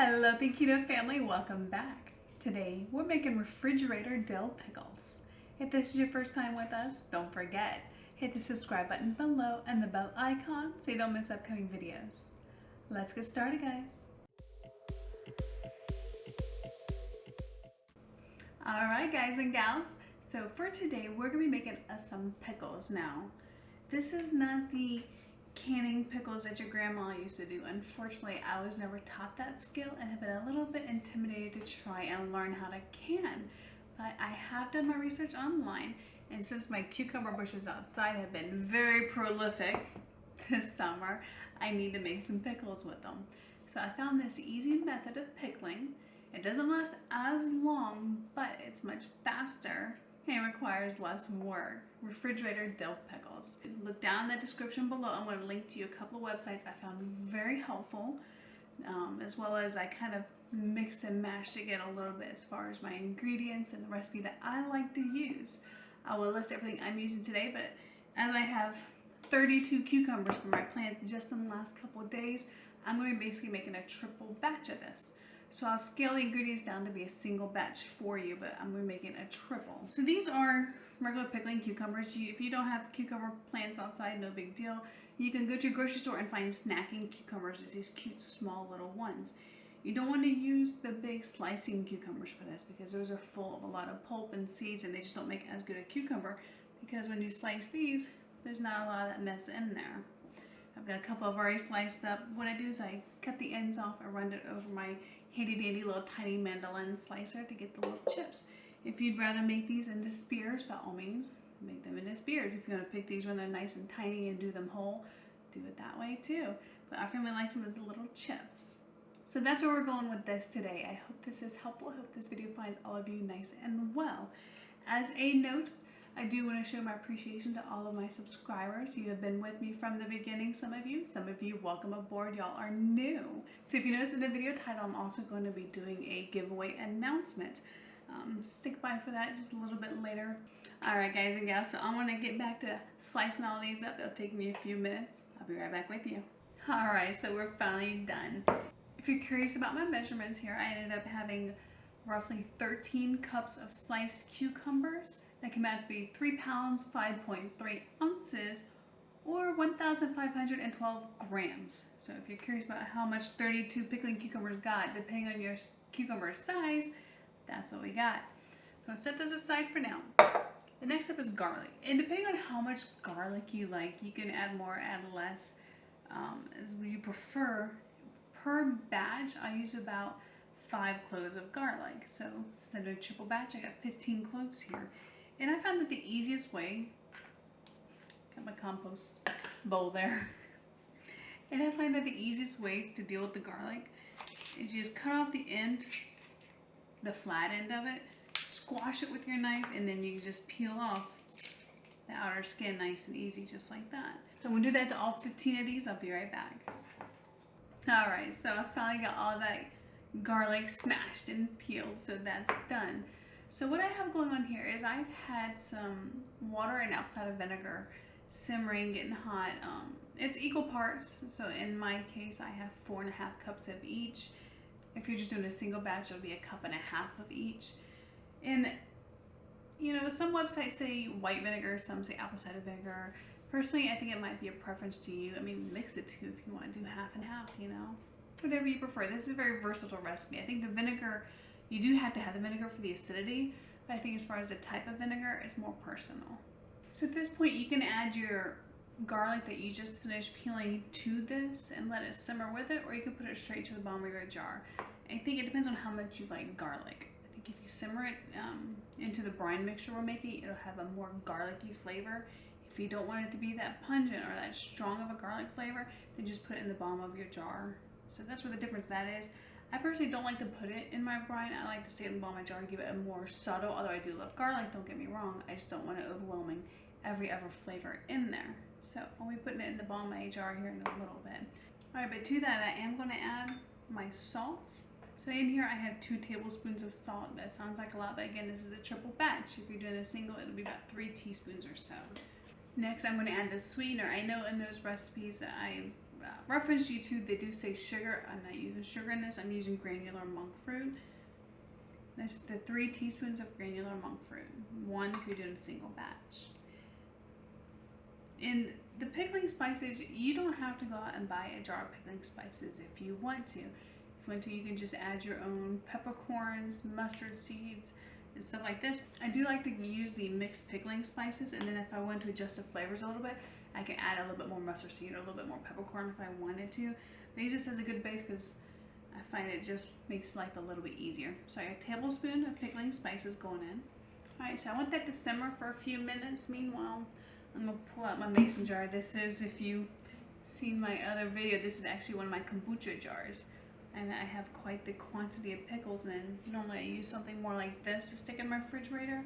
Hello, the Keto family. Welcome back. Today, we're making refrigerator dill pickles. If this is your first time with us, don't forget, hit the subscribe button below and the bell icon so you don't miss upcoming videos. Let's get started, guys. Alright, guys and gals. So for today, we're going to be making some pickles now. This is not the canning pickles that your grandma used to do. Unfortunately, I was never taught that skill and have been a little bit intimidated to try and learn how to can. But I have done my research online, and since my cucumber bushes outside have been very prolific this summer, I need to make some pickles with them. So I found this easy method of pickling. It doesn't last as long, but it's much faster and requires less work. Refrigerator dill pickles. Look down in the description below. I'm going to link to you a couple of websites I found very helpful, as well as I kind of mixed and mashed to get a little bit as far as my ingredients and the recipe that I like to use. I will list everything I'm using today, but as I have 32 cucumbers for my plants just in the last couple of days, I'm going to be basically making a triple batch of this. So I'll scale the ingredients down to be a single batch for you, but I'm going to be making a triple. So these are regular pickling cucumbers. If you don't have cucumber plants outside, no big deal. You can go to your grocery store and find snacking cucumbers. It's these cute small little ones. You don't want to use the big slicing cucumbers for this because those are full of a lot of pulp and seeds and they just don't make as good a cucumber, because when you slice these, there's not a lot of that mess in there. I've got a couple I've already sliced up. What I do is I cut the ends off and run it over my handy dandy little tiny mandolin slicer to get the little chips. If you'd rather make these into spears, by all means, make them into spears. If you want to pick these when they're nice and tiny and do them whole, do it that way too. But our family likes them as little chips. So that's where we're going with this today. I hope this is helpful. I hope this video finds all of you nice and well. As a note, I do want to show my appreciation to all of my subscribers. You have been with me from the beginning, some of you, welcome aboard, y'all are new. So if you notice in the video title, I'm also going to be doing a giveaway announcement. Stick by for that just a little bit later. Alright guys and gals, so I want to get back to slicing all these up. It'll take me a few minutes. I'll be right back with you. Alright, so we're finally done. If you're curious about my measurements here, I ended up having roughly 13 cups of sliced cucumbers. That came out to be 3 pounds, 5.3 ounces, or 1,512 grams. So if you're curious about how much 32 pickling cucumbers got, depending on your cucumber size, that's what we got. So I'll set those aside for now. The next step is garlic. And depending on how much garlic you like, you can add more, add less, as you prefer. Per batch, I use about 5 cloves of garlic. So since I'm doing a triple batch, I got 15 cloves here. And I found that the easiest way, got my compost bowl there, and I find that the easiest way to deal with the garlic is you just cut off the end, the flat end of it, squash it with your knife, and then you just peel off the outer skin nice and easy, just like that. So I'm going to do that to all 15 of these. I'll be right back. Alright, so I finally got all that garlic smashed and peeled, so that's done. So what I have going on here is I've had some water and apple cider vinegar simmering, getting hot. It's equal parts, so in my case I have 4.5 cups of each. If you're just doing a single batch, it'll be 1.5 cups of each. And you know, some websites say white vinegar, some say apple cider vinegar. Personally, I think it might be a preference to you. I mean, mix it too if you want to do half and half, you know. Whatever you prefer. This is a very versatile recipe. I think the vinegar, you do have to have the vinegar for the acidity, but I think as far as the type of vinegar, it's more personal. So at this point, you can add your garlic that you just finished peeling to this and let it simmer with it, or you can put it straight to the bottom of your jar. I think it depends on how much you like garlic. I think if you simmer it into the brine mixture we're making, it'll have a more garlicky flavor. If you don't want it to be that pungent or that strong of a garlic flavor, then just put it in the bottom of your jar. So that's where the difference that is. I personally don't like to put it in my brine. I like to stay in the bottom of my jar to give it a more subtle, although I do love garlic, don't get me wrong. I just don't want it overwhelming every other flavor in there. So I'll be putting it in the bottom of my jar here in a little bit. Alright, but to that I am going to add my salt. So in here I have 2 tablespoons of salt. That sounds like a lot, but again, this is a triple batch. If you're doing a single, it'll be about 3 teaspoons or so. Next, I'm going to add the sweetener. I know in those recipes that I've reference YouTube, they do say sugar. I'm not using sugar in this. I'm using granular monk fruit. That's the 3 teaspoons of granular monk fruit. 1 if you're doing a single batch. In the pickling spices, you don't have to go out and buy a jar of pickling spices if you want to. If you want to, you can just add your own peppercorns, mustard seeds, and stuff like this. I do like to use the mixed pickling spices, and then if I want to adjust the flavors a little bit, I can add a little bit more mustard seed or a little bit more peppercorn if I wanted to. But use this as a good base because I find it just makes life a little bit easier. So I have a tablespoon of pickling spices going in. Alright, so I want that to simmer for a few minutes. Meanwhile, I'm going to pull out my mason jar. This is, if you've seen my other video, this is actually one of my kombucha jars. And I have quite the quantity of pickles in. Normally I use something more like this to stick in my refrigerator,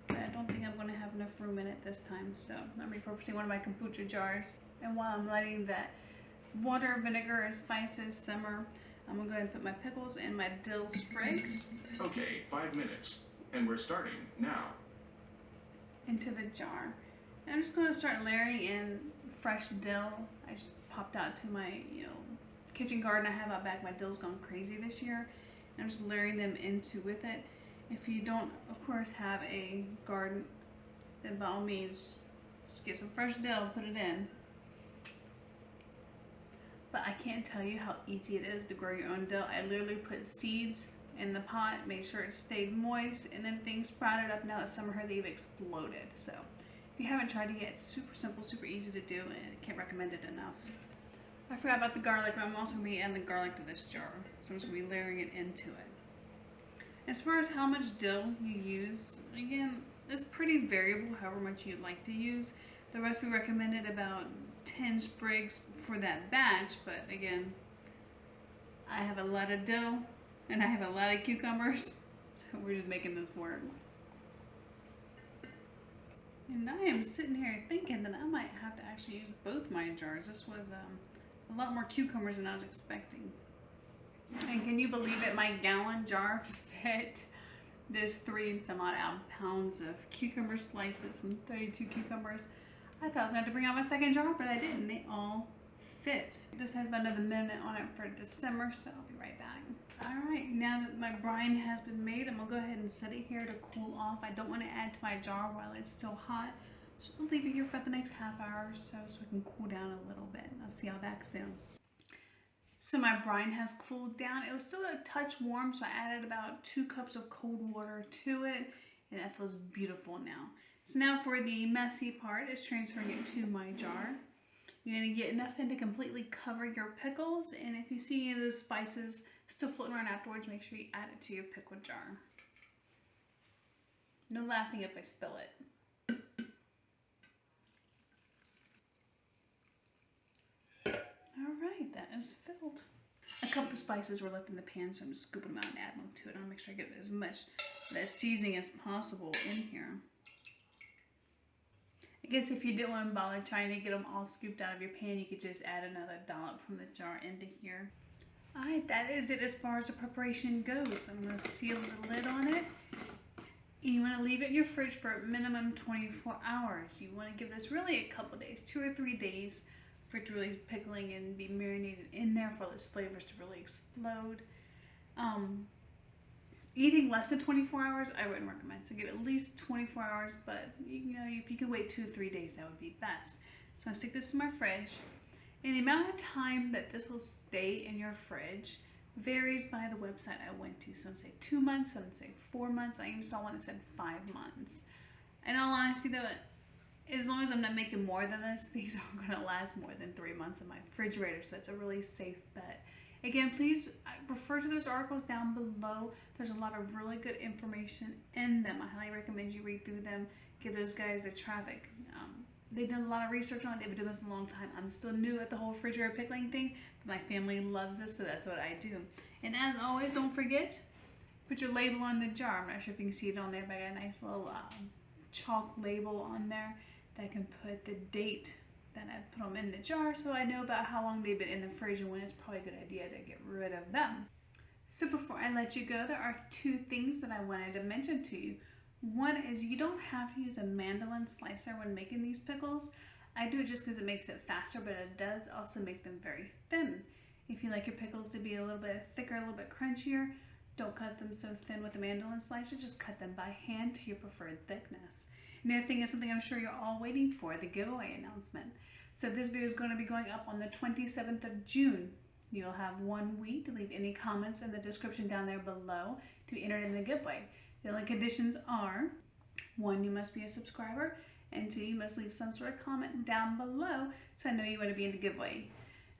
but I don't think I'm going to have enough room in it this time. So I'm repurposing one of my kombucha jars. And while I'm letting that water, vinegar, and spices simmer, I'm going to go ahead and put my pickles and my dill sprigs. Okay, 5 minutes. And we're starting now. Into the jar. And I'm just going to start layering in fresh dill. I just popped out to my, kitchen garden I have out back. My dill's gone crazy this year. And I'm just layering them into with it. If you don't, of course, have a garden, then by all means, just get some fresh dill, put it in. But I can't tell you how easy it is to grow your own dill. I literally put seeds in the pot, made sure it stayed moist, and then things sprouted up. Now that summer here, they've exploded. So if you haven't tried it yet, it's super simple, super easy to do, and I can't recommend it enough. I forgot about the garlic, but I'm also going to be adding the garlic to this jar. So I'm just going to be layering it into it. As far as how much dill you use, again, it's pretty variable, however much you'd like to use. The recipe recommended about 10 sprigs for that batch, but again, I have a lot of dill and I have a lot of cucumbers, so we're just making this work. And I am sitting here thinking that I might have to actually use both my jars. This was a lot more cucumbers than I was expecting. And can you believe it? My gallon jar fit this 3 and some odd pounds of cucumber slices from 32 cucumbers. I thought I was going to have to bring out my second jar, but I didn't. They all fit. This has about another minute on it for December, so I'll be right back. Alright, now that my brine has been made, I'm going to go ahead and set it here to cool off. I don't want to add to my jar while it's still hot. So I'll leave it here for about the next half hour or so it can cool down a little bit. I'll see y'all back soon. So my brine has cooled down. It was still a touch warm, so I added about 2 cups of cold water to it, and that feels beautiful now. So now for the messy part is transferring it to my jar. You're going to get enough in to completely cover your pickles, and if you see any of those spices still floating around afterwards, make sure you add it to your pickle jar. No laughing if I spill it. Alright, that is filled. A couple of spices were left in the pan, so I'm just scooping them out and adding them to it. I'll make sure I get as much of that seasoning as possible in here. I guess if you didn't want to bother trying to get them all scooped out of your pan, you could just add another dollop from the jar into here. Alright, that is it as far as the preparation goes. I'm going to seal the lid on it. And you want to leave it in your fridge for a minimum 24 hours. You want to give this really a couple days, 2 or 3 days, for it to really pickling and be marinated in there for those flavors to really explode. Eating less than 24 hours, I wouldn't recommend. So give at least 24 hours, but if you could wait 2 or 3 days, that would be best. So I'm going to stick this in my fridge. And the amount of time that this will stay in your fridge varies by the website I went to. Some say 2 months, some say 4 months. I even saw one that said 5 months. In all honesty though, as long as I'm not making more than this, these aren't going to last more than 3 months in my refrigerator, so it's a really safe bet. Again, please refer to those articles down below. There's a lot of really good information in them. I highly recommend you read through them. Give those guys the traffic. They did a lot of research on it. They've been doing this a long time. I'm still new at the whole refrigerator pickling thing, but my family loves this, so that's what I do. And as always, don't forget, put your label on the jar. I'm not sure if you can see it on there, but I got a nice little chalk label on there that can put the date that I put them in the jar, so I know about how long they've been in the fridge and when it's probably a good idea to get rid of them. So before I let you go, there are 2 things that I wanted to mention to you. One is you don't have to use a mandolin slicer when making these pickles. I do it just because it makes it faster, but it does also make them very thin. If you like your pickles to be a little bit thicker, a little bit crunchier, don't cut them so thin with a mandolin slicer, just cut them by hand to your preferred thickness. Another thing is something I'm sure you're all waiting for, the giveaway announcement. So this video is going to be going up on the 27th of June. You'll have 1 week to leave any comments in the description down there below to be entered in the giveaway. The only conditions are, 1, you must be a subscriber, and 2, you must leave some sort of comment down below so I know you want to be in the giveaway.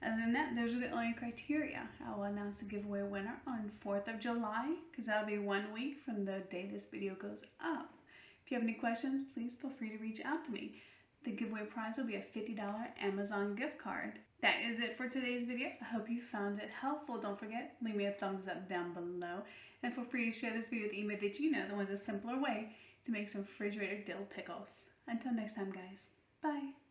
Other than that, those are the only criteria. I will announce the giveaway winner on 4th of July, because that'll be 1 week from the day this video goes up. If you have any questions, please feel free to reach out to me. The giveaway prize will be a $50 Amazon gift card. That is it for today's video. I hope you found it helpful. Don't forget, leave me a thumbs up down below. And feel free to share this video with anybody that you know that wants a simpler way to make some refrigerator dill pickles. Until next time, guys. Bye.